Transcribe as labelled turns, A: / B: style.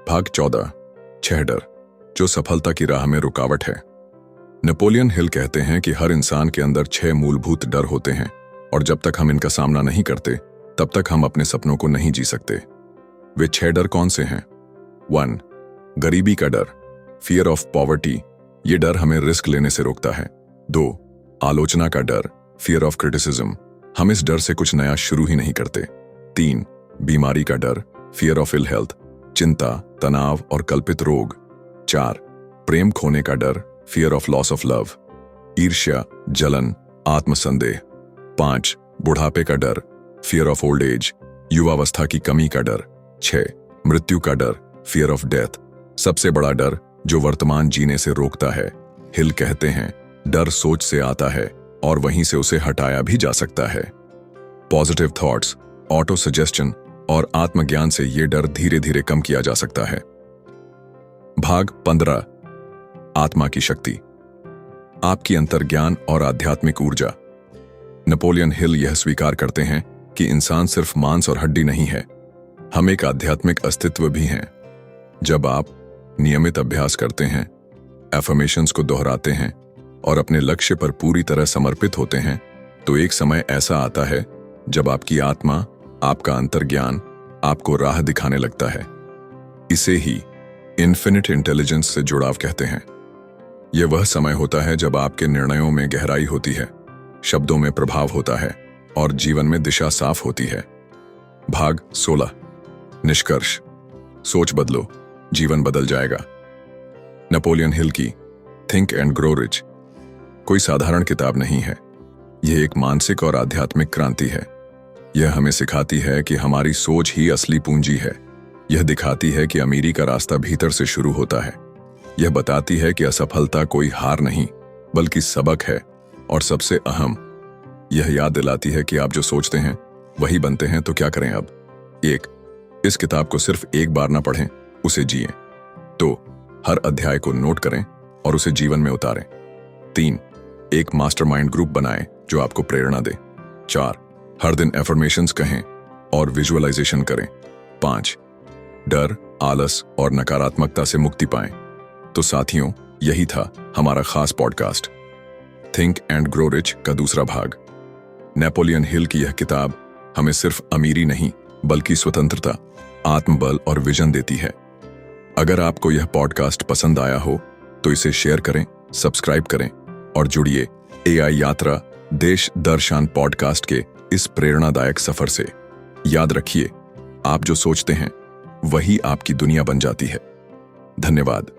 A: भाग 14 6 डर जो सफलता की राह में रुकावट है। नेपोलियन हिल कहते हैं कि हर इंसान के अंदर 6 मूलभूत डर होते हैं और जब तक हम इनका सामना नहीं करते तब तक हम अपने सपनों को नहीं जी सकते। वे 6 डर कौन से हैं? 1. गरीबी का डर, फियर ऑफ पॉवर्टी। ये डर हमें रिस्क लेने से रोकता है। 2. आलोचना का डर, फियर ऑफ क्रिटिसिज्म। हम इस डर से कुछ नया शुरू ही नहीं करते। 3. बीमारी का डर, फियर ऑफ इल हेल्थ। चिंता, तनाव और कल्पित रोग। 4. प्रेम खोने का डर, fear of loss of love. ईर्ष्या, जलन, आत्मसंदेह। 5. बुढ़ापे का डर, फियर ऑफ ओल्ड एज, युवावस्था की कमी का डर। 6. मृत्यु का डर, फियर ऑफ डेथ, सबसे बड़ा डर जो वर्तमान जीने से रोकता है। हिल कहते हैं डर सोच से आता है और वहीं से उसे हटाया भी जा सकता है। पॉजिटिव थॉट्स, ऑटो सजेस्शन और आत्मज्ञान से यह डर धीरे धीरे कम किया जा सकता है। भाग 15 आत्मा की शक्ति, आपकी अंतर्ज्ञान और आध्यात्मिक ऊर्जा। नेपोलियन हिल यह स्वीकार करते हैं कि इंसान सिर्फ मांस और हड्डी नहीं है, हम एक आध्यात्मिक अस्तित्व भी हैं। जब आप नियमित अभ्यास करते हैं, एफर्मेशंस को दोहराते हैं और अपने लक्ष्य पर पूरी तरह समर्पित होते हैं, तो एक समय ऐसा आता है जब आपकी आत्मा, आपका अंतर्ज्ञान आपको राह दिखाने लगता है। इसे ही इन्फिनिट इंटेलिजेंस से जुड़ाव कहते हैं। यह वह समय होता है जब आपके निर्णयों में गहराई होती है, शब्दों में प्रभाव होता है और जीवन में दिशा साफ होती है। भाग 16 निष्कर्ष, सोच बदलो, जीवन बदल जाएगा। नेपोलियन हिल की थिंक एंड ग्रो रिच कोई साधारण किताब नहीं है, यह एक मानसिक और आध्यात्मिक क्रांति है। यह हमें सिखाती है कि हमारी सोच ही असली पूंजी है। यह दिखाती है कि अमीरी का रास्ता भीतर से शुरू होता है। यह बताती है कि असफलता कोई हार नहीं बल्कि सबक है, और सबसे अहम, यह याद दिलाती है कि आप जो सोचते हैं वही बनते हैं। तो क्या करें अब? 1. इस किताब को सिर्फ एक बार ना पढ़ें, उसे जिएं। 2. हर अध्याय को नोट करें और उसे जीवन में उतारें। 3. एक मास्टरमाइंड ग्रुप बनाएं जो आपको प्रेरणा दे। 4. हर दिन एफर्मेशंस कहें और विजुअलाइजेशन करें। 5. डर, आलस और नकारात्मकता से मुक्ति पाएं। तो साथियों, यही था हमारा खास podcast think and grow rich का दूसरा भाग। नेपोलियन हिल की यह किताब हमें सिर्फ अमीरी नहीं बल्कि स्वतंत्रता, आत्मबल और विजन देती है। अगर आपको यह पॉडकास्ट पसंद आया हो तो इसे शेयर करें, सब्सक्राइब करें और जुड़िए एआई यात्रा देश दर्शन पॉडकास्ट के इस प्रेरणादायक सफर से। याद रखिए, आप जो सोचते हैं वही आपकी दुनिया बन जाती है। धन्यवाद।